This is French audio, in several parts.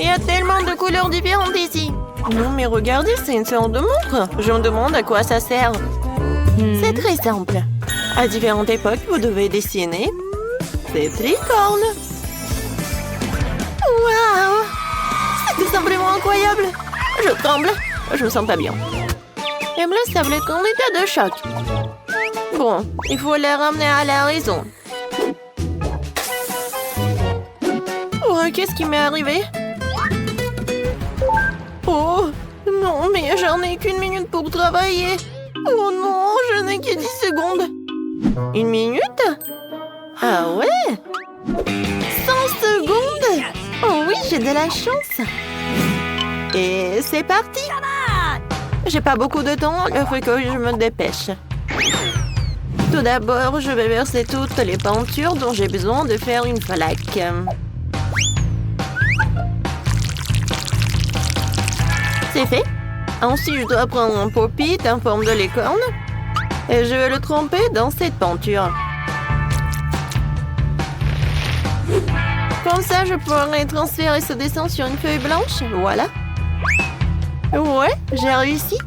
Il y a tellement de couleurs différentes ici. Non, mais regardez, c'est une sorte de montre. Je me demande à quoi ça sert. C'est très simple. À différentes époques, vous devez dessiner des licornes. Waouh! C'est tout simplement incroyable. Je tremble. Je me sens pas bien. Emma semble être en état de choc. Bon, il faut les ramener à la raison. Oh, qu'est-ce qui m'est arrivé? Oh, non, mais j'en ai qu'une minute pour travailler. Oh non, je n'ai que 10 secondes. Une minute? Ah ouais? 100 secondes? Oh oui, j'ai de la chance. Et c'est parti. J'ai pas beaucoup de temps, il faut que je me dépêche. Tout d'abord, je vais verser toutes les peintures dont j'ai besoin de faire une flaque. C'est fait. Ensuite, je dois prendre un pop-it en forme de licorne et je vais le tremper dans cette peinture. Comme ça, je pourrai transférer ce dessin sur une feuille blanche. Voilà. Ouais, j'ai réussi.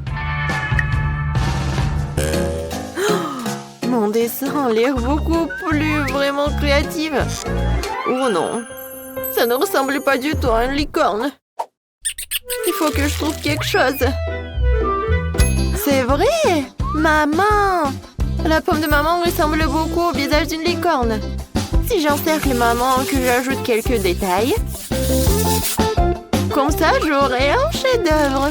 Oh, mon dessin a l'air beaucoup plus vraiment créatif. Oh non, ça ne ressemble pas du tout à une licorne. Il faut que je trouve quelque chose. C'est vrai! Maman! La pomme de maman ressemble beaucoup au visage d'une licorne. Si j'encercle maman, que j'ajoute quelques détails. Comme ça, j'aurai un chef-d'œuvre.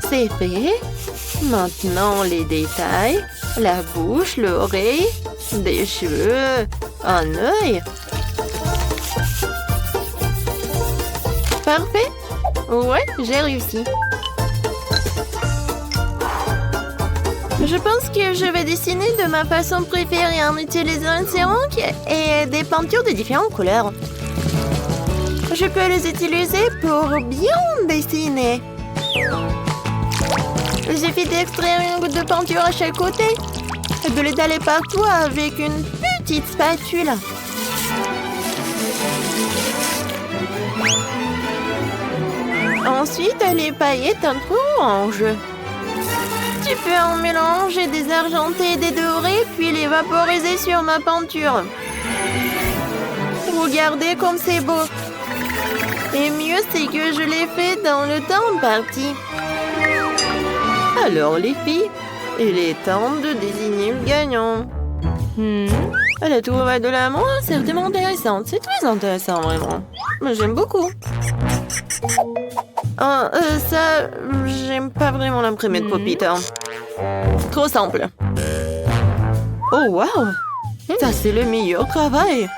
C'est fait. Maintenant, les détails. La bouche, l'oreille, des cheveux, un œil. Parfait. Ouais, j'ai réussi. Je pense que je vais dessiner de ma façon préférée en utilisant un céramique et des peintures de différentes couleurs. Je peux les utiliser pour bien dessiner. Il suffit d'extraire une goutte de peinture à chaque côté et de l'étaler partout avec une petite spatule. Ensuite, les paillettes un peu orange. Tu peux en mélanger des argentés et des dorés, puis les vaporiser sur ma peinture. Regardez comme c'est beau. Et mieux, c'est que je l'ai fait dans le temps imparti. Alors, les filles, il est temps de désigner le gagnant. La trouvaille de l'amour est certainement intéressante. C'est très intéressant, vraiment. J'aime beaucoup. Ça, j'aime pas vraiment l'imprimé de pop-it. Trop simple. Oh, wow! Ça, c'est le meilleur travail.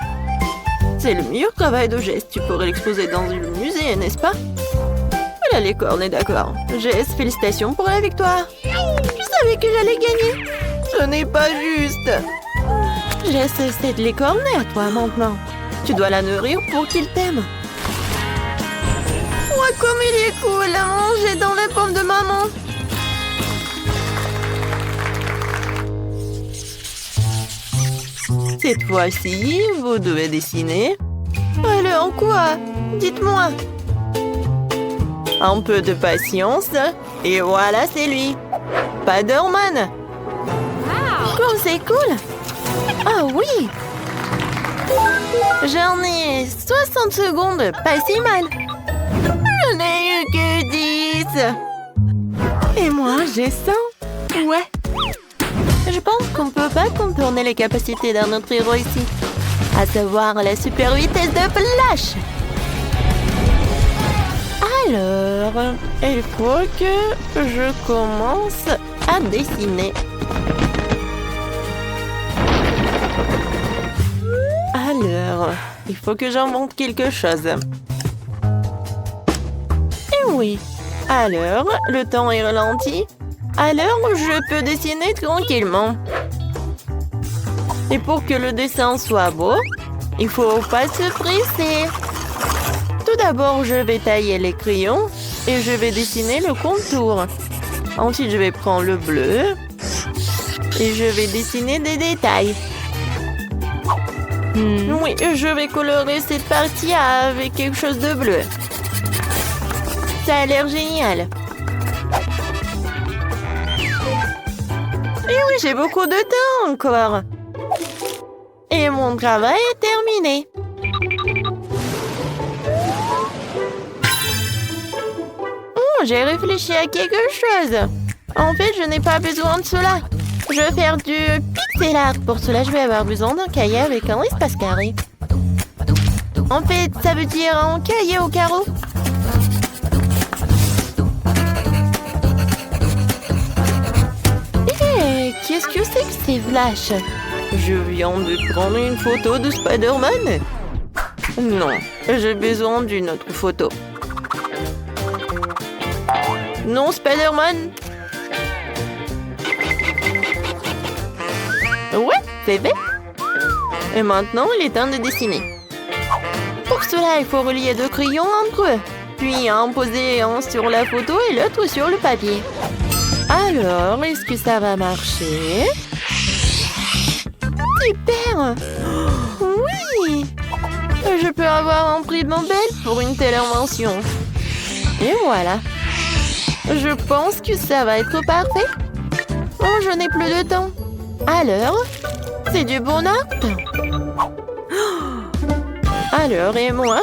C'est le meilleur travail de geste. Tu pourrais l'exposer dans un musée, n'est-ce pas? Voilà, les cornes, d'accord. Jess, félicitations pour la victoire. Je savais que j'allais gagner. Ce n'est pas juste. Jess, cette licorne est à toi maintenant. Tu dois la nourrir pour qu'il t'aime. Ouais, comme il est cool à manger dans la pomme de maman. Cette fois-ci, vous devez dessiner. Alors quoi? Dites-moi. Un peu de patience. Et voilà, c'est lui. Spider-Man. Comme c'est cool. Ah oui. J'en ai 60 secondes. Pas si mal. Je n'ai eu que 10. Et moi, j'ai 100. Ouais. Je pense qu'on ne peut pas contourner les capacités d'un autre héros ici. À savoir la super vitesse de Flash. Alors, il faut que je commence à dessiner. Alors, il faut que j'invente quelque chose. Et oui. Alors, le temps est ralenti. Alors, je peux dessiner tranquillement. Et pour que le dessin soit beau, il faut pas se presser. Tout d'abord, je vais tailler les crayons et je vais dessiner le contour. Ensuite, je vais prendre le bleu et je vais dessiner des détails. Oui, je vais colorer cette partie avec quelque chose de bleu. Ça a l'air génial. Et oui, j'ai beaucoup de temps encore. Et mon travail est terminé. Oh, j'ai réfléchi à quelque chose. En fait, je n'ai pas besoin de cela. Je vais faire du pixel art. Pour cela, je vais avoir besoin d'un cahier avec un espace carré. En fait, ça veut dire un cahier au carreau. Hé, qu'est-ce que c'est que ces flashs? Je viens de prendre une photo de Spider-Man. Non, j'ai besoin d'une autre photo. Non, Spider-Man. Ouais, c'est fait. Et maintenant, il est temps de dessiner. Pour cela, il faut relier deux crayons entre eux. Puis en poser un sur la photo et l'autre sur le papier. Alors, est-ce que ça va marcher? Super! Oui! Je peux avoir un prix Nobel pour une telle invention. Et voilà. Je pense que ça va être parfait. Oh, je n'ai plus de temps. Alors, c'est du bon art. Alors, et moi?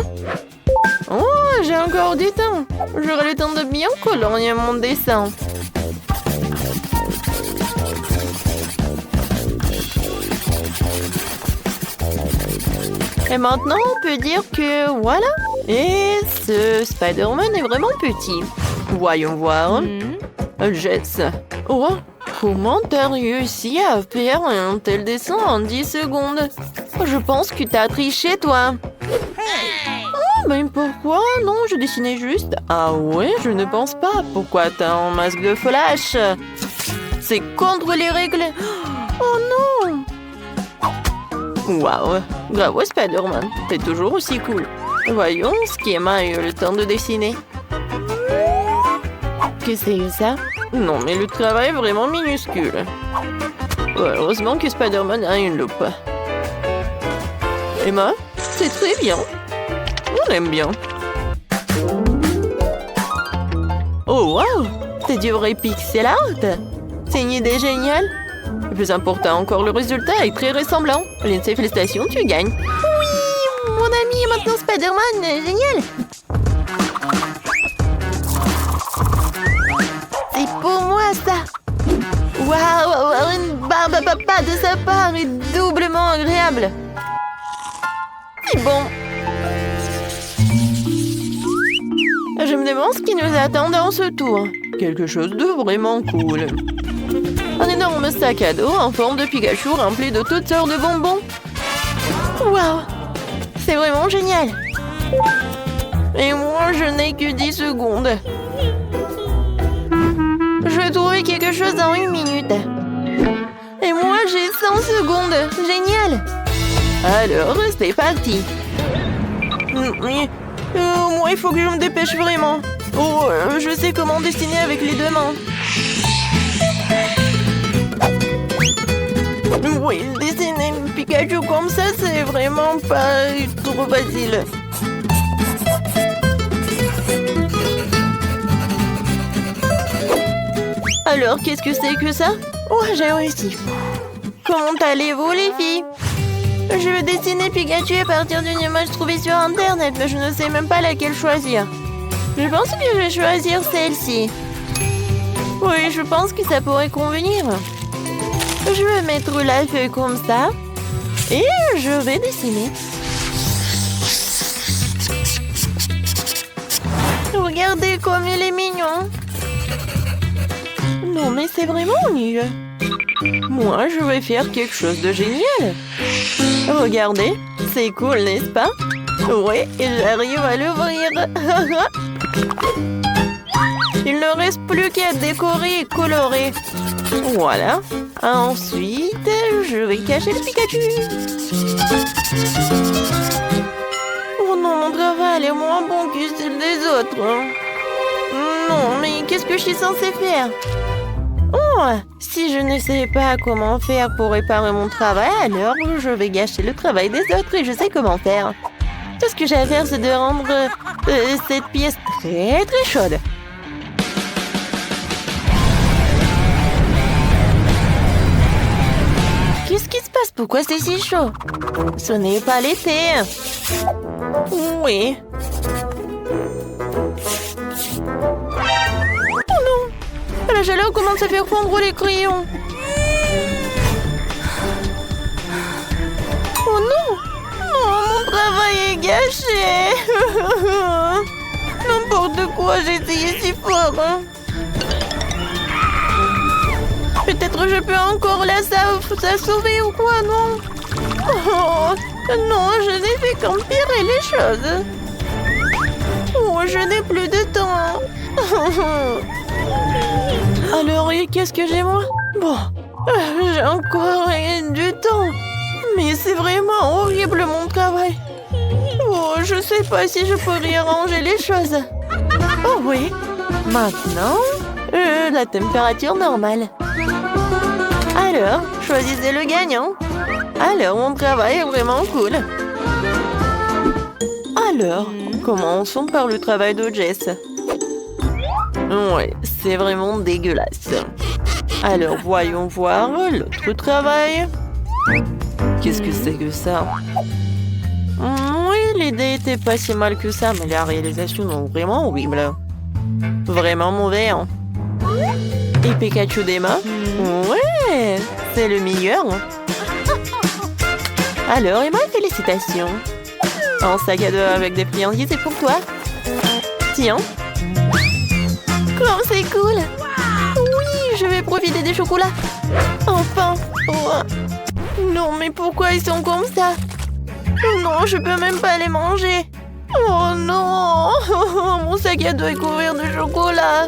Oh, j'ai encore du temps. J'aurai le temps de bien colorier mon dessin. Et maintenant, on peut dire que voilà. Et ce Spider-Man est vraiment petit. Voyons voir. Jess. Oh, comment t'as réussi à faire un tel dessin en 10 secondes? Je pense que t'as triché, toi. Oh, mais pourquoi? Non, je dessinais juste. Ah ouais, je ne pense pas. Pourquoi t'as un masque de flash? C'est contre les règles. Oh non! Waouh! Bravo, Spider-Man. T'es toujours aussi cool. Voyons, Schema a eu le temps de dessiner. Qu'est-ce que c'est ça? Non, mais le travail est vraiment minuscule. Ouais, heureusement que Spider-Man a une loupe. Emma, c'est très bien. On aime bien. Oh, waouh! C'est du vrai pixel art! C'est une idée géniale! Le plus important encore, le résultat est très ressemblant. Lindsay, félicitations, tu gagnes. Oui, mon ami est maintenant Spider-Man. Génial! C'est pour moi, ça! Waouh, avoir une barbe à papa de sa part est doublement agréable. C'est bon. Je me demande ce qui nous attend dans ce tour. Quelque chose de vraiment cool. Un énorme sac à dos en forme de Pikachu rempli de toutes sortes de bonbons. Waouh! C'est vraiment génial! Et moi, je n'ai que 10 secondes. Je vais trouver quelque chose dans 1 minute. Et moi, j'ai 100 secondes. Génial! Alors, c'est parti. Moi, il faut que je me dépêche vraiment. Oh, je sais comment dessiner avec les deux mains. Oui, dessiner un Pikachu comme ça, c'est vraiment pas trop facile. Alors, qu'est-ce que c'est que ça? Oh, j'ai réussi. Comment allez-vous, les filles? Je vais dessiner Pikachu à partir d'une image trouvée sur Internet, mais je ne sais même pas laquelle choisir. Je pense que je vais choisir celle-ci. Oui, je pense que ça pourrait convenir. Je vais mettre la feuille comme ça. Et je vais dessiner. Regardez comme il est mignon. Non, mais c'est vraiment nul. Moi, je vais faire quelque chose de génial. Regardez, c'est cool, n'est-ce pas? Oui, et j'arrive à l'ouvrir. Il ne reste plus qu'à décorer et colorer. Voilà. Ensuite, je vais cacher le Pikachu. Oh non, mon travail est moins bon que celui des autres. Non, mais qu'est-ce que je suis censée faire? Oh, Oh, si je ne sais pas comment faire pour réparer mon travail, alors je vais gâcher le travail des autres et je sais comment faire. Tout ce que j'ai à faire, c'est de rendre cette pièce très très chaude. Qu'est-ce qui se passe? Pourquoi c'est si chaud? Ce n'est pas l'été. Oui. Oh non! La chaleur commence à faire fondre les crayons. Oh non! Oh, mon travail est gâché. N'importe quoi, j'ai essayé si fort. Peut-être je peux encore la sauver ou quoi, non? Oh, non, je n'ai fait qu'empirer les choses. Oh, je n'ai plus de temps. Alors, qu'est-ce que j'ai, moi? Bon, j'ai encore rien du temps. Mais c'est vraiment horrible, mon travail. Oh, je sais pas si je pourrais arranger les choses. Oh oui, maintenant, la température normale. Alors, choisissez le gagnant. Alors, mon travail est vraiment cool. Alors, commençons par le travail de Jess. Ouais, c'est vraiment dégueulasse. Alors, voyons voir l'autre travail. Qu'est-ce que c'est que ça? Oui, l'idée était pas si mal que ça, mais la réalisation est vraiment horrible. Vraiment mauvais, hein? Et Pikachu d'Emma? Ouais, c'est le meilleur. Alors, Emma, félicitations. Un sac à dos avec des friandises, c'est pour toi. Tiens. Comme c'est cool. Oui, je vais profiter des chocolats. Enfin. Oh. Non, mais pourquoi ils sont comme ça? Non, je peux même pas les manger. Oh non. Mon sac à dos est couvert de chocolat.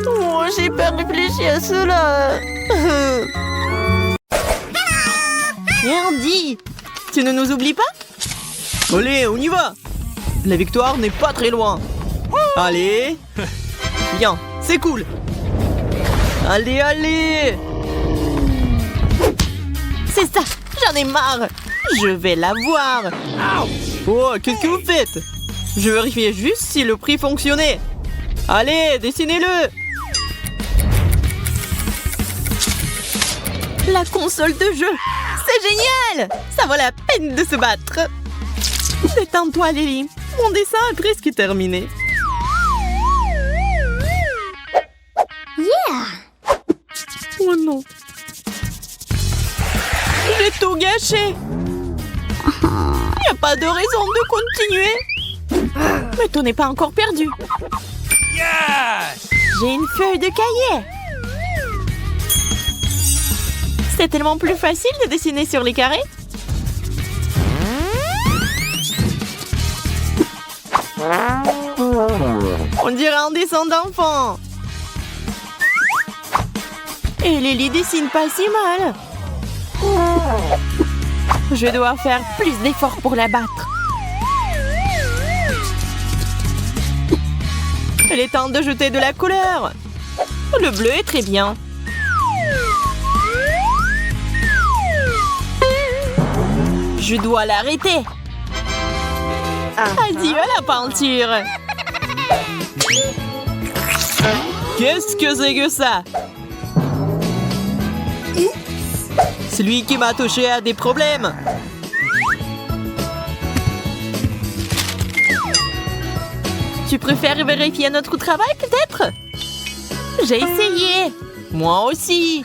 Oh, j'ai pas réfléchi à cela. Andy, tu ne nous oublies pas? Allez, on y va! La victoire n'est pas très loin. Allez! Bien, c'est cool! Allez, allez! C'est ça, j'en ai marre! Je vais l'avoir! Oh, qu'est-ce que vous faites? Je vérifiais juste si le prix fonctionnait. Allez, dessinez-le! La console de jeu! C'est génial! Ça vaut la peine de se battre! Détends-toi, Lily. Mon dessin est presque terminé. Yeah! Oh non! J'ai tout gâché! Il n'y a pas de raison de continuer! Mais tout n'est pas encore perdu! Yes! J'ai une feuille de cahier! C'est tellement plus facile de dessiner sur les carrés. On dirait un dessin d'enfant. Et Lily dessine pas si mal. Je dois faire plus d'efforts pour la battre. Il est temps de jeter de la couleur. Le bleu est très bien. Je dois l'arrêter. Adieu à la peinture. Qu'est-ce que c'est que ça? Celui qui m'a touché a des problèmes. Tu préfères vérifier notre travail, peut-être? J'ai essayé. Moi aussi.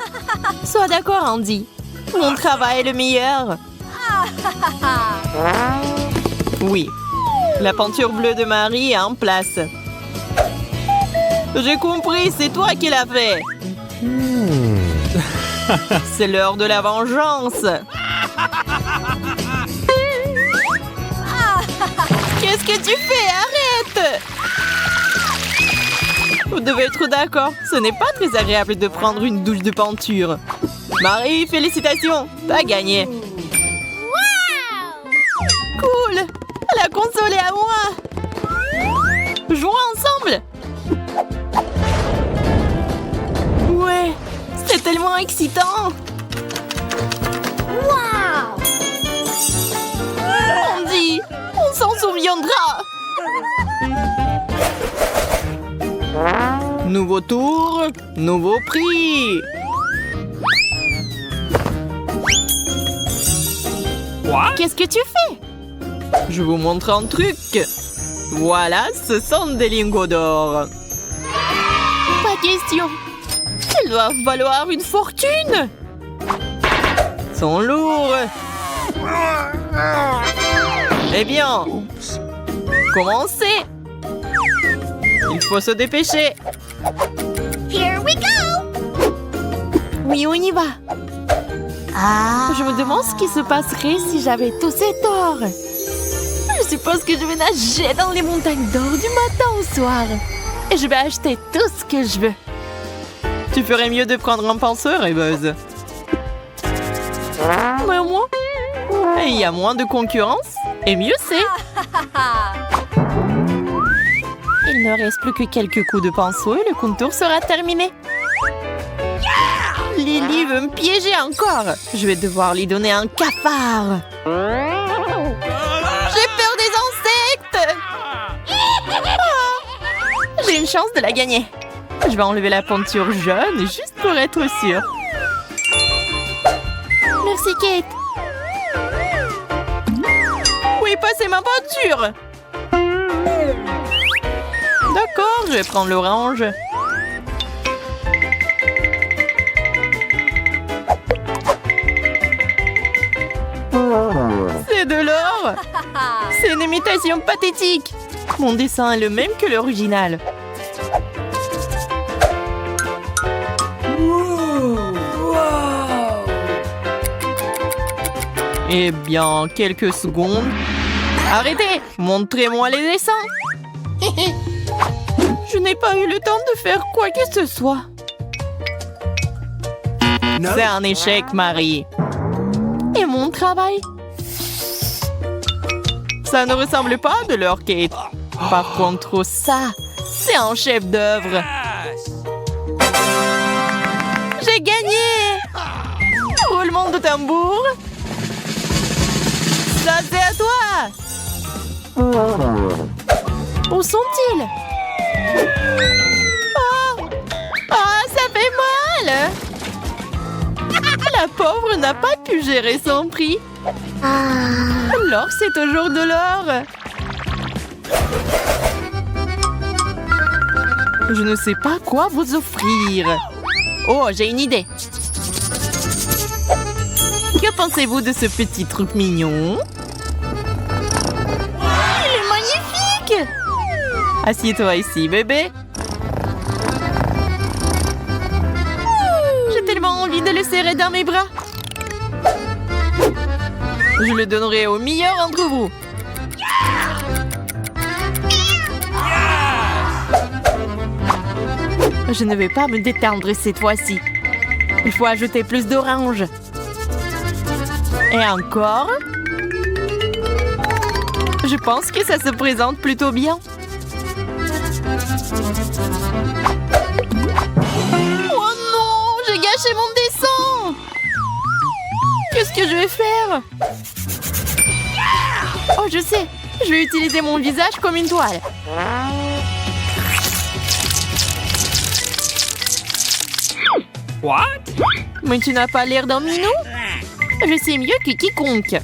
Sois d'accord, Andy. Mon travail est le meilleur. Oui. La peinture bleue de Marie est en place. J'ai compris, c'est toi qui l'as fait. C'est l'heure de la vengeance. Qu'est-ce que tu fais? Arrête! Vous devez être d'accord, ce n'est pas très agréable de prendre une douche de peinture. Marie, félicitations, t'as gagné. Cool! La console est à moi! Jouons ensemble! Ouais, c'est C'est tellement excitant! Wow! Andy, on s'en souviendra! Nouveau tour, nouveau prix. What? Qu'est-ce que tu fais? Je vous montre un truc. Voilà, ce sont des lingots d'or. Pas question! Ils doivent valoir une fortune! Ils sont lourds. Eh bien, commencez. Il faut se dépêcher. Here we go! Oui, on y va! Je me demande ce qui se passerait si j'avais tous cet or. Je suppose que je vais nager dans les montagnes d'or du matin au soir. Et je vais acheter tout ce que je veux. Tu ferais mieux de prendre un penseur, Buzz. Mais moi, Et il y a moins de concurrence, et mieux c'est. il ne reste plus que quelques coups de pinceau et le contour sera terminé. Lily veut me piéger encore. Je vais devoir lui donner un cafard. J'ai peur des insectes. Ah, j'ai une chance de la gagner. Je vais enlever la peinture jaune juste pour être sûre. Merci, Kate. Oui, passez ma peinture. D'accord, je vais prendre l'orange. C'est de l'or. C'est une imitation pathétique. Mon dessin est le même que l'original. Eh bien, quelques secondes. Arrêtez! Montrez-moi les dessins! Je n'ai pas eu le temps de faire quoi que ce soit. C'est un échec, Marie. Et mon travail? Ça ne ressemble pas à de l'or, Kate. Par contre, ça, c'est un chef-d'œuvre. Yes! J'ai gagné! Roulement de tambour. Ça, c'est à toi! Où sont-ils? Oh! Ah, ça fait mal! La pauvre n'a pas pu gérer son prix. L'or, c'est toujours de l'or. Je ne sais pas quoi vous offrir. Oh, j'ai une idée. Que pensez-vous de ce petit truc mignon? Il est magnifique! Assieds-toi ici, bébé. J'ai tellement envie de le serrer dans mes bras. Je le donnerai au meilleur d'entre vous. Je ne vais pas me détendre cette fois-ci. Il faut ajouter plus d'orange. Et encore? Je pense que ça se présente plutôt bien. Oh non! J'ai gâché mon dessin! Qu'est-ce que je vais faire? Oh, je sais! Je vais utiliser mon visage comme une toile. What? Mais tu n'as pas l'air d'un minou? Je sais mieux que quiconque.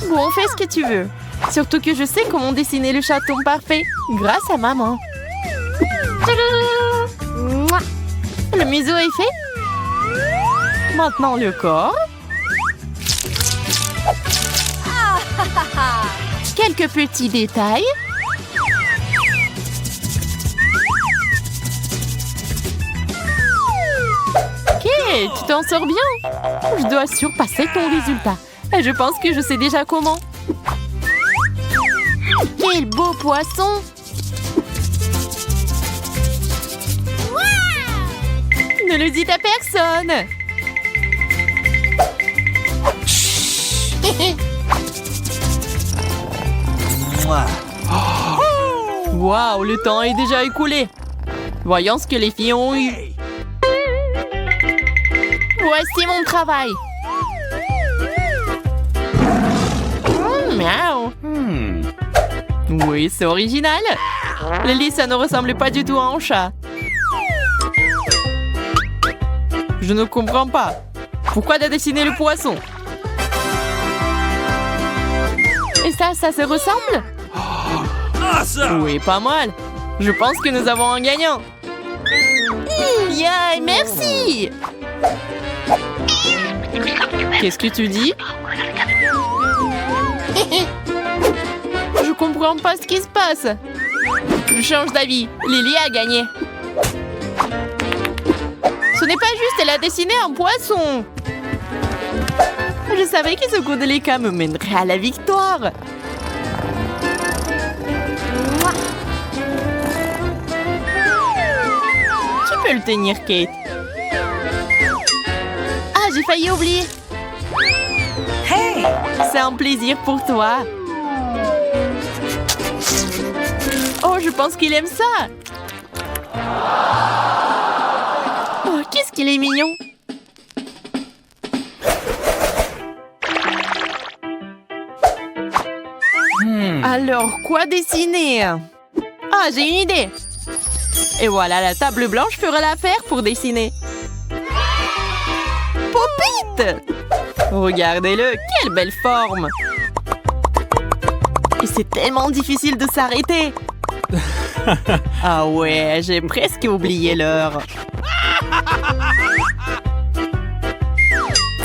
Bon, fais ce que tu veux. Surtout que je sais comment dessiner le chaton parfait grâce à maman. Mouah. Le museau est fait. Maintenant le corps. Quelques petits détails. Ok, tu t'en sors bien. Je dois surpasser ton résultat. Et je pense que je sais déjà comment. Quel beau poisson! Ne le dites à personne! Waouh, le temps est déjà écoulé. Voyons ce que les filles ont eu. Voici mon travail. Miaou. Oui, c'est original. Lily, ça ne ressemble pas du tout à un chat. Je ne comprends pas. Pourquoi t'as dessiné le poisson? Et ça se ressemble? Awesome! Oui, pas mal. Je pense que nous avons un gagnant. Yeah, merci. Qu'est-ce que tu dis? Je comprends pas ce qui se passe. Je change d'avis. Lily a gagné. Ce n'est pas juste, elle a dessiné un poisson. Je savais que ce coup délicat me mènerait à la victoire. Tu peux le tenir, Kate. Ah, j'ai failli oublier. Hey! C'est un plaisir pour toi. Oh, je pense qu'il aime ça. Oh, qu'est-ce qu'il est mignon. Alors, quoi dessiner? Ah, j'ai une idée. Et voilà, la table blanche fera l'affaire pour dessiner. Pop-it! Regardez-le, quelle belle forme. Et c'est tellement difficile de s'arrêter. Ah ouais, j'ai presque oublié l'heure.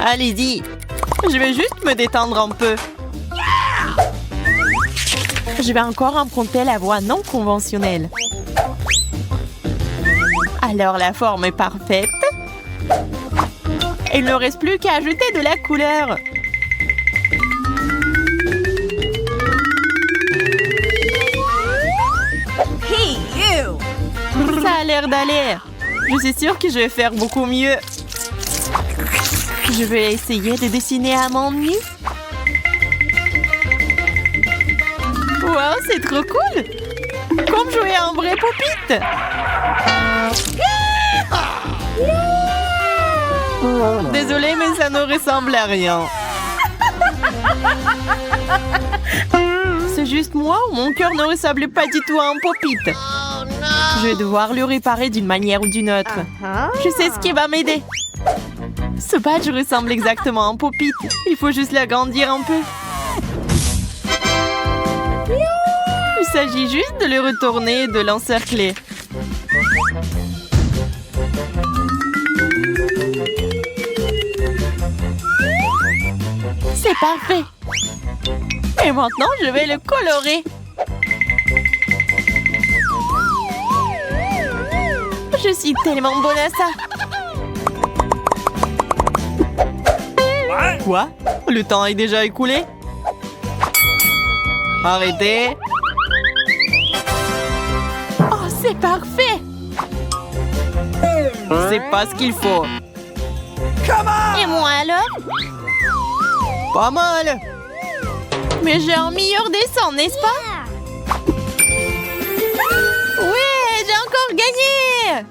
Allez-y, je vais juste me détendre un peu. Je vais encore emprunter la voie non conventionnelle. Alors la forme est parfaite. Il ne reste plus qu'à ajouter de la couleur. Hey, you! Ça a l'air d'aller. Je suis sûre que je vais faire beaucoup mieux. Je vais essayer de dessiner à mon nu. Wow, c'est trop cool! Comme jouer à un vrai pop-it! Désolée, mais ça ne ressemble à rien. C'est juste moi ou mon cœur ne ressemble pas du tout à un pop-it? Je vais devoir le réparer d'une manière ou d'une autre. Je sais ce qui va m'aider. Ce badge ressemble exactement à un pop-it. Il faut juste l'agrandir un peu. Il s'agit juste de le retourner et de l'encercler. C'est parfait. Et maintenant, je vais le colorer. Je suis tellement bonne à ça. Quoi? Le temps est déjà écoulé? Arrêtez. Oh, c'est parfait. C'est pas ce qu'il faut. Et moi alors? Pas mal. Mais j'ai un meilleur dessin, n'est-ce pas? Ouais, j'ai encore gagné.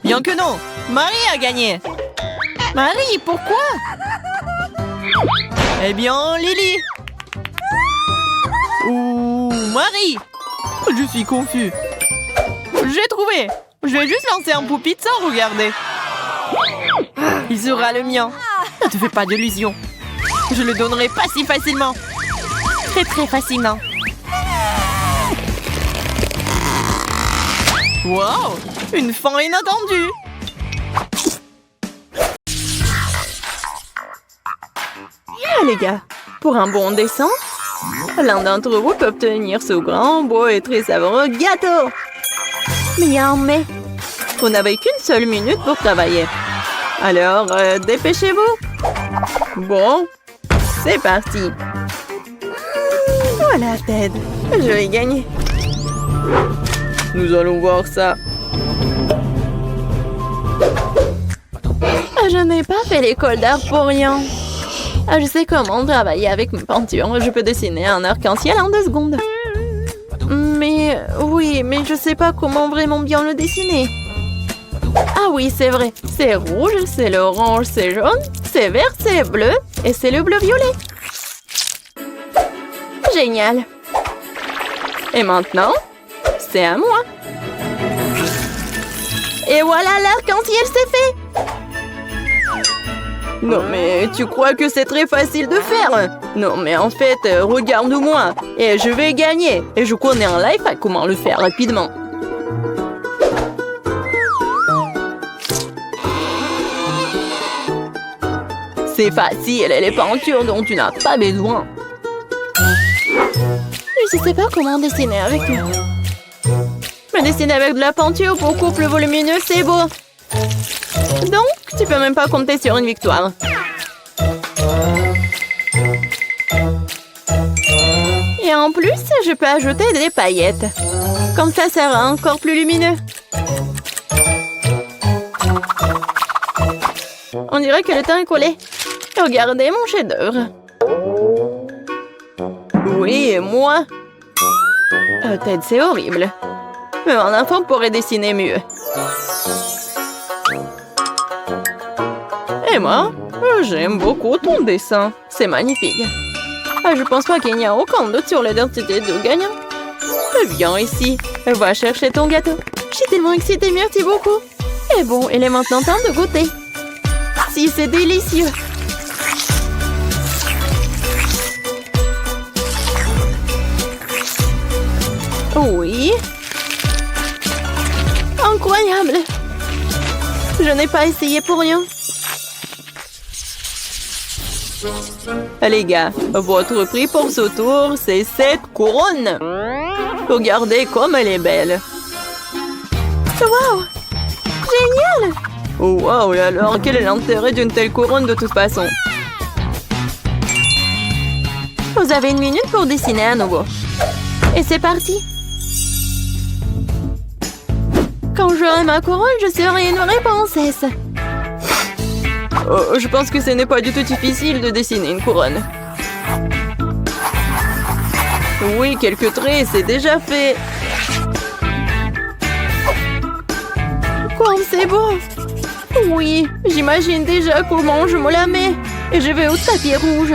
Bien que non, Marie a gagné. Marie, pourquoi? Eh bien, Lily. Ou Marie. Je suis confus. J'ai trouvé. Je vais juste lancer un pop-it sans regarder. Il sera le mien. Ne te fais pas d'illusions. Je le donnerai pas si facilement. Très très facilement. Wow! Une fin inattendue. Ah, les gars, pour un bon dessin, l'un d'entre vous peut obtenir ce grand, beau et très savoureux gâteau. Mais il y a un mais. Vous n'avez qu'une seule minute pour travailler. Alors, dépêchez-vous. Bon, c'est parti. Voilà, Ted. Je vais gagner. Nous allons voir ça. Je n'ai pas fait l'école d'art pour rien. Je sais comment travailler avec mes peintures. Je peux dessiner un arc-en-ciel en 2 secondes. Mais, oui, mais je sais pas comment vraiment bien le dessiner. Ah oui, c'est vrai. C'est rouge, c'est l'orange, c'est jaune, c'est vert, c'est bleu et c'est le bleu-violet. Génial. Et maintenant, c'est à moi. Et voilà, l'arc-en-ciel c'est fait. Non mais tu crois que c'est très facile de faire? Non mais en fait, regarde-moi. Et je vais gagner. Et je connais un life à comment le faire rapidement. C'est facile, et les peintures dont tu n'as pas besoin. Je ne sais pas comment dessiner avec eux. Mais dessiner avec de la peinture pour couple volumineux, c'est beau. Donc, tu peux même pas compter sur une victoire. Et en plus, je peux ajouter des paillettes. Comme ça sera encore plus lumineux. On dirait que le temps est collé. Regardez mon chef-d'œuvre. Oui, et moi? Peut-être c'est horrible. Mais un enfant pourrait dessiner mieux. Et moi, j'aime beaucoup ton dessin. C'est magnifique. Je pense pas qu'il n'y a aucun doute sur l'identité du gagnant. Viens ici. Va chercher ton gâteau. Je suis tellement excitée, merci beaucoup. Et bon, il est maintenant temps de goûter. Si, c'est délicieux. Oui. Incroyable. Je n'ai pas essayé pour rien. Les gars, votre prix pour ce tour, c'est 7 couronnes. Regardez comme elle est belle. Wow! Génial! Oh, wow, et alors, quel est l'intérêt d'une telle couronne de toute façon? Vous avez 1 minute pour dessiner à nouveau. Et c'est parti! Quand j'aurai ma couronne, je serai une vraie princesse. Oh, je pense que ce n'est pas du tout difficile de dessiner une couronne. Oui, quelques traits, c'est déjà fait. Comme c'est beau! Oui, j'imagine déjà comment je me la mets. Et je vais au tapis rouge.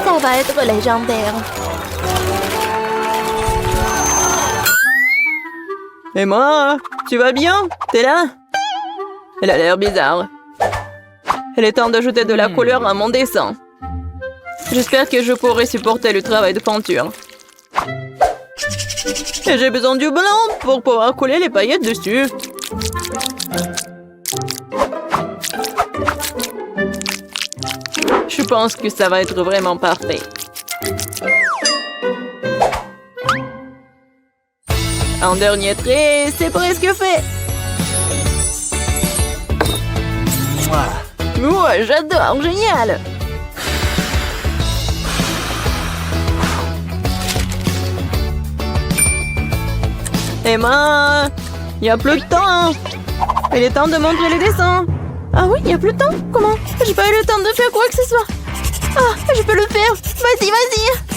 Ça va être légendaire. Emma, tu vas bien? T'es là? Elle a l'air bizarre. Il est temps d'ajouter de la couleur à mon dessin. J'espère que je pourrai supporter le travail de peinture. Et j'ai besoin du blanc pour pouvoir coller les paillettes dessus. Je pense que ça va être vraiment parfait. Un dernier trait, c'est presque fait. Ouais, j'adore, génial. Emma, il n'y a plus de temps. Il est temps de montrer les dessins. Ah oui, il n'y a plus de temps? Comment? J'ai pas eu le temps de faire quoi que ce soit. Ah, je peux le faire. Vas-y, vas-y.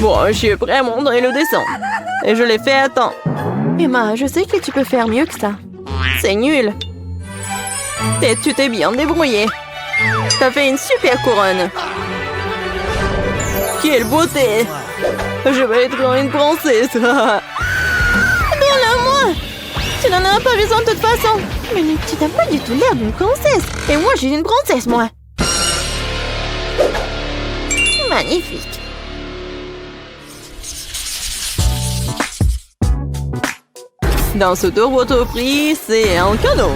Bon, je suis prêt à montrer le dessin. Et je l'ai fait à temps. Emma, je sais que tu peux faire mieux que ça. C'est nul. Et tu t'es bien débrouillée. T'as fait une super couronne. Quelle beauté! Je vais être une princesse. Donne-la moi. Tu n'en as pas besoin de toute façon. Mais tu n'as pas du tout l'air d'une princesse. Et moi, j'ai une princesse, moi. Magnifique. Dans ce tour, votre prix, c'est un canon.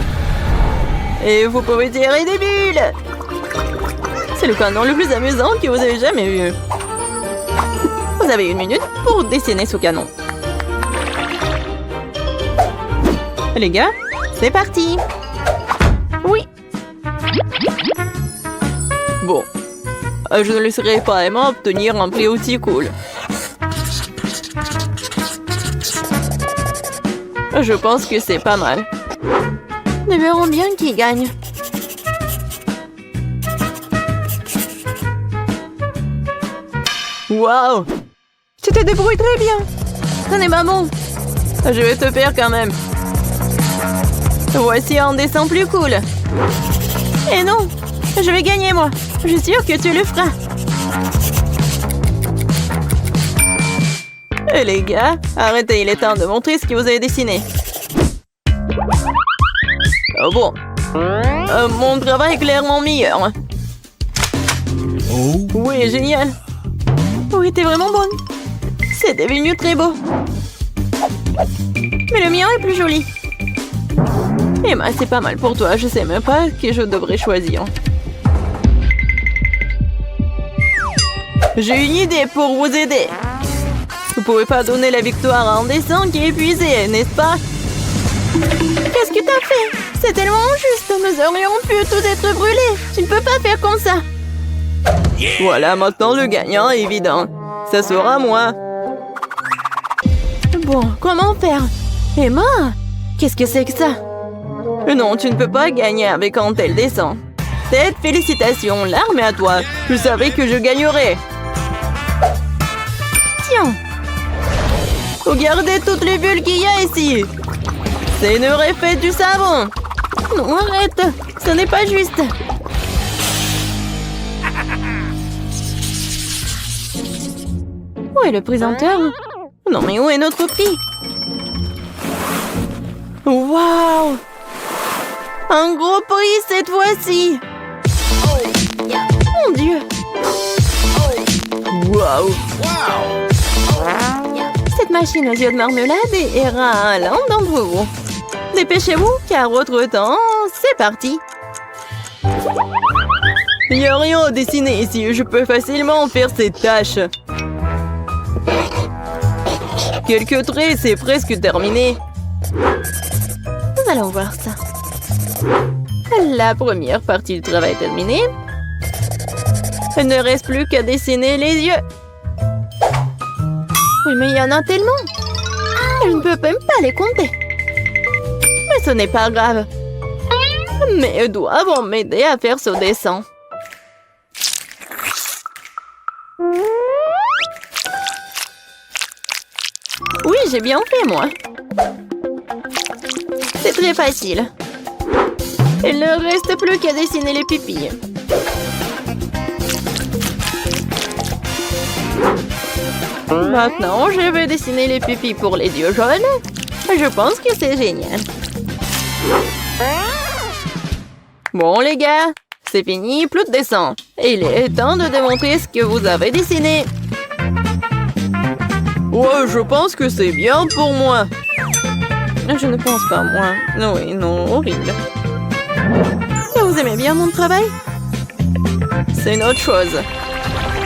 Et vous pouvez tirer des bulles. C'est le canon le plus amusant que vous avez jamais vu. Vous avez 1 minute pour dessiner ce canon. Les gars, c'est parti. Oui. Bon. Je ne laisserai pas Emma obtenir un prix aussi cool. Je pense que c'est pas mal. Nous verrons bien qui gagne. Waouh! Tu te débrouilles très bien. Tenez, maman. Je vais te faire quand même. Voici un dessin plus cool. Et non, je vais gagner moi. Je suis sûre que tu le feras. Et les gars, arrêtez, il est temps de montrer ce que vous avez dessiné. Oh bon. Mon travail est clairement meilleur. Oh. Oui, génial. Oui, t'es vraiment bonne. C'est devenu très beau. Mais le mien est plus joli. Emma, c'est pas mal pour toi. Je sais même pas que je devrais choisir. J'ai une idée pour vous aider. Vous pouvez pas donner la victoire à un dessin qui est épuisé, n'est-ce pas? Qu'est-ce que t'as fait? C'est tellement injuste. Nous aurions pu tous être brûlés. Tu ne peux pas faire comme ça. Voilà, maintenant le gagnant est évident. Ça sera moi. Bon, comment faire? Emma, qu'est-ce que c'est que ça? Non, tu ne peux pas gagner avec un tel dessin. Ted, félicitations, l'arme est à toi. Je savais que je gagnerais. Tiens. Regardez toutes les bulles qu'il y a ici. C'est une refaite du savon. Non, arrête. Ce n'est pas juste. Où est le présenteur? Non, mais où est notre prix? Waouh! Un gros prix cette fois-ci! Mon Dieu! Waouh! Cette machine aux yeux de marmelade ira à l'un d'entre vous. Dépêchez-vous, car votre temps, c'est parti! Il n'y a rien à dessiner ici, je peux facilement faire cette tâche. Quelques traits, c'est presque terminé. Nous allons voir ça. La première partie du travail est terminée. Il ne reste plus qu'à dessiner les yeux. Oui, mais il y en a tellement. Je ne peux même pas les compter. Mais ce n'est pas grave. Mais eux doivent m'aider à faire ce dessin. Oui, j'ai bien fait, moi. C'est très facile. Il ne reste plus qu'à dessiner les pupilles. Maintenant, je vais dessiner les pupilles pour les yeux jaunes. Je pense que c'est génial. Bon, les gars, c'est fini, plus de dessin. Il est temps de démontrer ce que vous avez dessiné. Ouais, je pense que c'est bien pour moi. Je ne pense pas, moi. Oui, non, horrible. Vous aimez bien mon travail? C'est une autre chose.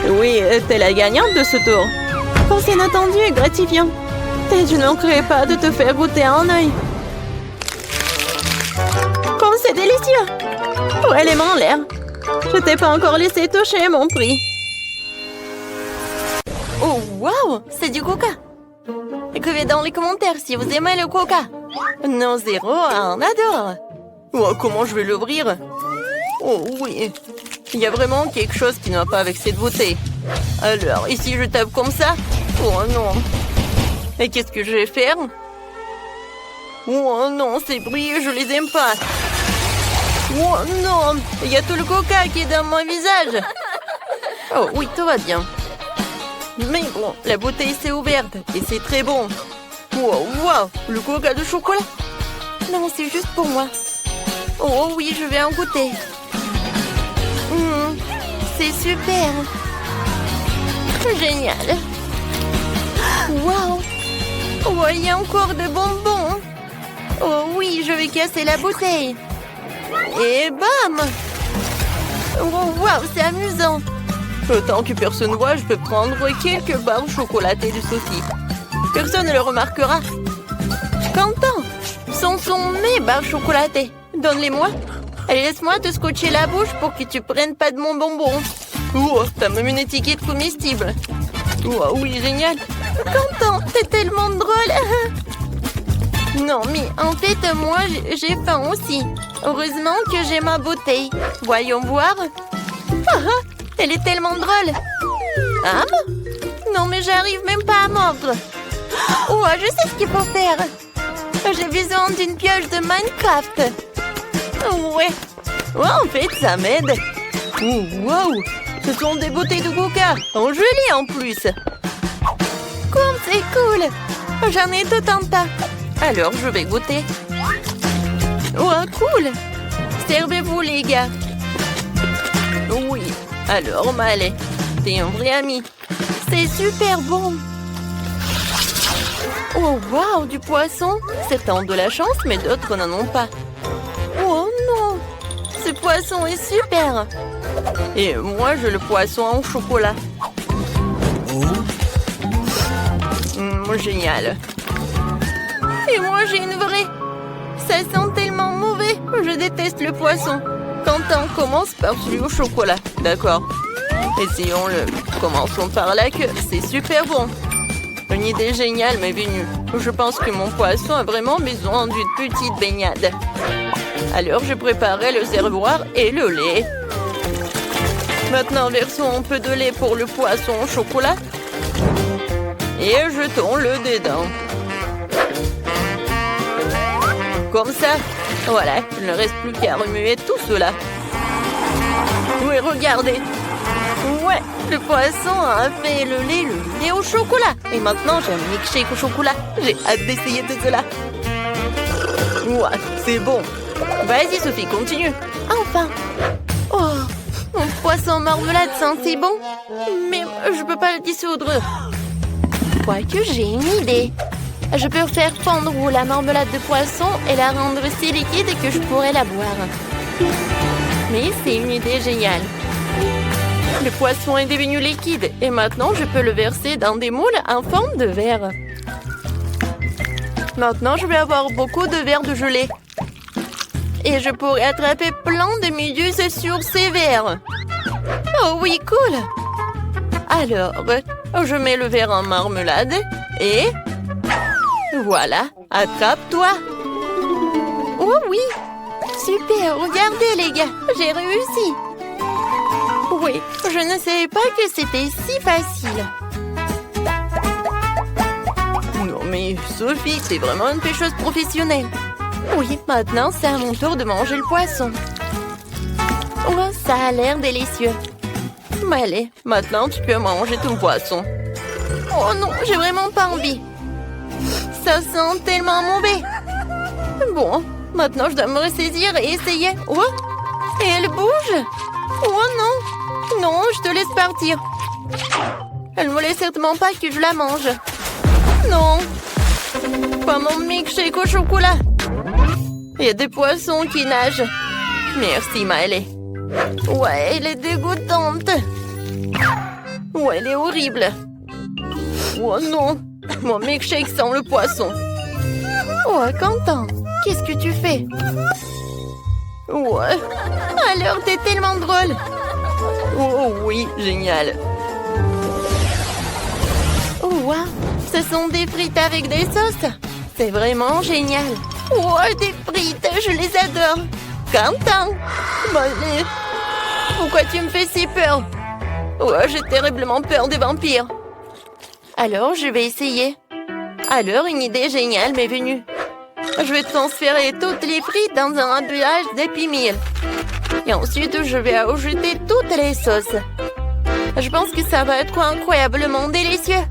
Oui, t'es la gagnante de ce tour. Quand c'est inattendu et gratifiant. Et je ne manquerai pas de te faire goûter un œil. Comme c'est délicieux! Ouais, les mains en l'air. Je t'ai pas encore laissé toucher mon prix. Oh, waouh! C'est du coca! Écrivez dans les commentaires si vous aimez le coca. Non, 0, 1 adore. Oh, comment je vais l'ouvrir? Oh oui. Il y a vraiment quelque chose qui ne va pas avec cette bouteille. Alors, ici je tape comme ça? Oh non. Et qu'est-ce que je vais faire? Oh non, ces bruits, je les aime pas. Oh non, il y a tout le coca qui est dans mon visage. Oh oui, tout va bien. Mais bon, la bouteille s'est ouverte et c'est très bon. Wow, wow, le coca de chocolat. Non, c'est juste pour moi. Oh oui, je vais en goûter. C'est super. Génial. Wow. Oh, il y a encore de bonbons. Oh oui, je vais casser la bouteille. Et bam. Oh, wow, c'est amusant. Tant que personne voit, je peux prendre quelques barres chocolatées de Sophie. Personne ne le remarquera. Quentin, ce sont mes barres chocolatées. Donne-les-moi. Allez, laisse-moi te scotcher la bouche pour que tu prennes pas de mon bonbon. Oh, t'as même une étiquette comestible. Oh, oui, génial. Quentin, t'es tellement drôle. Non, mais en fait, moi, j'ai faim aussi. Heureusement que j'ai ma bouteille. Voyons voir. Elle est tellement drôle. Ah, non, mais j'arrive même pas à mordre. Oh, je sais ce qu'il faut faire. J'ai besoin d'une pioche de Minecraft. Ouais. En fait, ça m'aide. Oh, wow. Ce sont des bouteilles de coca. En gelée en plus. Comme c'est cool. J'en ai tout un tas. Alors, je vais goûter. Oh, cool. Servez-vous, les gars. Oui. Alors, Malé, t'es un vrai ami. C'est super bon. Oh, wow, du poisson. Certains ont de la chance, mais d'autres n'en ont pas. Oh non. Ce poisson est super. Et moi, j'ai le poisson en chocolat. Génial. Et moi, j'ai une vraie. Ça sent tellement mauvais. Je déteste le poisson. Quentin, commence par celui au chocolat. D'accord. Essayons-le. Commençons par la queue. C'est super bon. Une idée géniale m'est venue. Je pense que mon poisson a vraiment besoin d'une petite baignade. Alors, je préparais le réservoir et le lait. Maintenant, versons un peu de lait pour le poisson au chocolat. Et jetons-le dedans. Comme ça. Voilà, il ne reste plus qu'à remuer tout cela. Oui, regardez. Ouais, le poisson a fait le lait au chocolat. Et maintenant, j'ai un milkshake au chocolat. J'ai hâte d'essayer tout cela. Ouais, c'est bon. Vas-y, Sophie, continue. Enfin. Oh, mon poisson marmelade sent si bon. Mais je peux pas le dissoudre. Quoique j'ai une idée. Je peux faire fondre la marmelade de poisson et la rendre si liquide que je pourrais la boire. Mais c'est une idée géniale. Le poisson est devenu liquide et maintenant je peux le verser dans des moules en forme de verre. Maintenant je vais avoir beaucoup de verres de gelée. Et je pourrais attraper plein de méduses sur ces verres. Oh oui, cool! Alors, je mets le verre en marmelade et... Voilà, attrape-toi! Oh oui! Super, regardez les gars, j'ai réussi! Oui, je ne savais pas que c'était si facile. Non mais Sophie, c'est vraiment une pêcheuse professionnelle. Oui, maintenant c'est à mon tour de manger le poisson. Oh, ça a l'air délicieux. Mais allez, maintenant tu peux manger ton poisson. Oh non, j'ai vraiment pas envie. Ça sent tellement mauvais. Bon, maintenant je dois me ressaisir et essayer. Oh, et elle bouge. Oh non, non, je te laisse partir. Elle ne me laisse certainement pas que je la mange. Non, pas mon milkshake au chocolat. Il y a des poissons qui nagent. Merci, Maëlle. Ouais, elle est dégoûtante. Ouais, elle est horrible. Oh non, mon milkshake sent le poisson. Oh, Quentin, qu'est-ce que tu fais? Ouais, alors t'es tellement drôle. Oh oui, génial. Oh wow, ce sont des frites avec des sauces. C'est vraiment génial. Oh, des frites, je les adore. Quentin, allez, pourquoi tu me fais si peur? Oh, j'ai terriblement peur des vampires. Alors, je vais essayer. Alors, une idée géniale m'est venue. Je vais transférer toutes les frites dans un emballage d'Happy Meal. Et ensuite, je vais ajouter toutes les sauces. Je pense que ça va être incroyablement délicieux.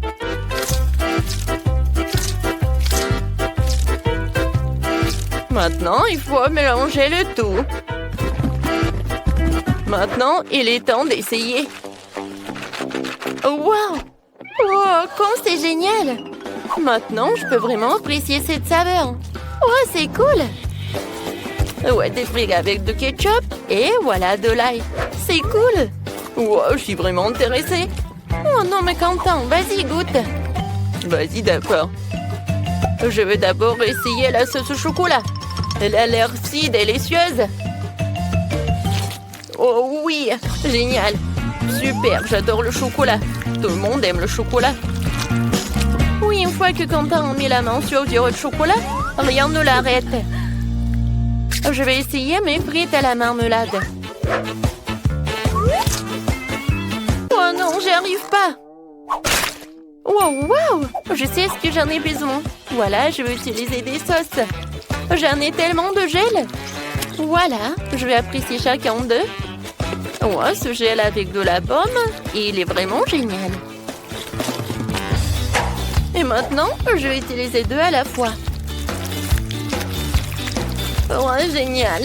Maintenant, il faut mélanger le tout. Maintenant, il est temps d'essayer. Wow! Oh, comme c'est génial! Maintenant, je peux vraiment apprécier cette saveur. Oh, c'est cool! Ouais, des frites avec du ketchup et voilà de l'ail. C'est cool! Wow, je suis vraiment intéressée. Oh non, mais Quentin, vas-y, goûte. Vas-y, d'accord. Je vais d'abord essayer la sauce au chocolat. Elle a l'air si délicieuse. Oh oui, génial. Super, j'adore le chocolat. Tout le monde aime le chocolat. Oui, une fois que Quentin a mis la main sur du chocolat, rien ne l'arrête. Je vais essayer mes frites à la marmelade. Oh non, j'y arrive pas. Wow! Je sais ce que j'en ai besoin. Voilà, je vais utiliser des sauces. J'en ai tellement de gel. Voilà, je vais apprécier chacun d'eux. Ouais, ce gel avec de la pomme, il est vraiment génial. Et maintenant, je vais utiliser 2 à la fois. Ouais, génial.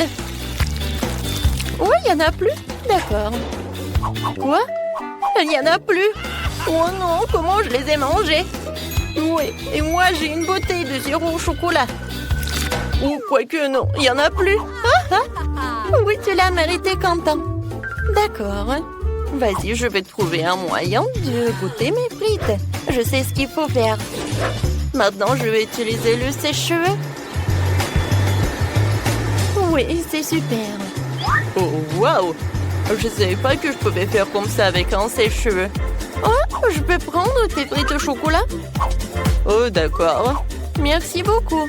Ouais, il n'y en a plus. D'accord. Quoi? Il n'y en a plus. Oh non, comment je les ai mangés? Oui, et moi j'ai une bouteille de sirop au chocolat. Ou quoique non, il n'y en a plus. Oui, tu l'as mérité, Quentin. D'accord. Vas-y, je vais trouver un moyen de goûter mes frites. Je sais ce qu'il faut faire. Maintenant, je vais utiliser le sèche-cheveux. Oui, c'est super. Oh, waouh! Je savais pas que je pouvais faire comme ça avec un sèche-cheveux. Oh, je peux prendre tes frites au chocolat? Oh, d'accord. Merci beaucoup.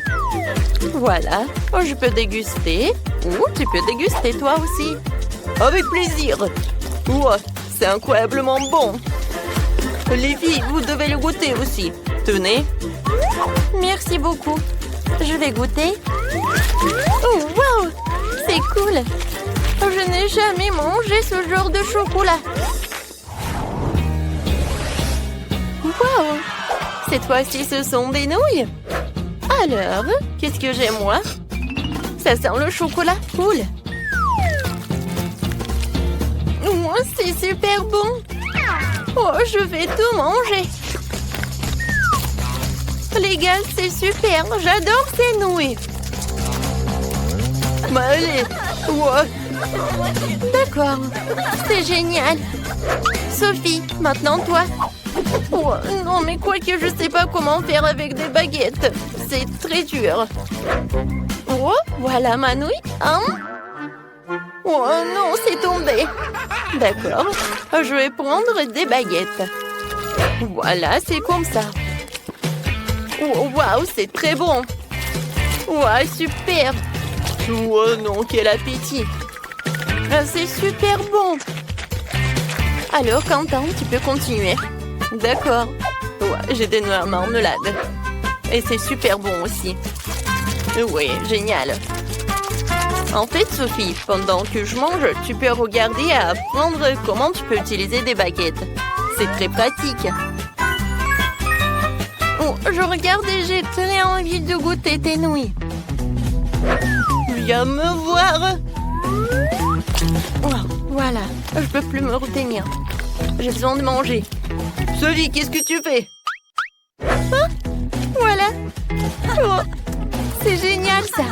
Voilà, oh, je peux déguster. Ou tu peux déguster toi aussi. Avec plaisir. Wow, c'est incroyablement bon. Les filles, vous devez le goûter aussi. Tenez. Merci beaucoup. Je vais goûter. Oh, wow! C'est cool. Je n'ai jamais mangé ce genre de chocolat. Wow! Cette fois-ci, ce sont des nouilles. Alors, qu'est-ce que j'ai, moi? Ça sent le chocolat. Cool. Oh, c'est super bon. Oh, je vais tout manger. Les gars, c'est super. J'adore ces nouilles. Bah allez. Ouais. D'accord. C'est génial. Sophie, maintenant toi. Oh, non, mais quoi que je sais pas comment faire avec des baguettes. C'est très dur. Oh, voilà ma nouille. Hein? Oh non, c'est tombé. D'accord. Je vais prendre des baguettes. Voilà, c'est comme ça. Oh, waouh, c'est très bon. Waouh, super. Oh non, quel appétit. C'est super bon. Alors, Quentin, tu peux continuer. D'accord. Ouais, j'ai des noix à marmelade. Et c'est super bon aussi. Oui, génial. En fait, Sophie, pendant que je mange, tu peux regarder et apprendre comment tu peux utiliser des baguettes. C'est très pratique. Oh, je regarde et j'ai très envie de goûter tes nouilles. Viens me voir. Oh, voilà, je peux plus me retenir. J'ai besoin de manger. Sophie, qu'est-ce que tu fais? Ah, voilà. Oh, c'est génial ça.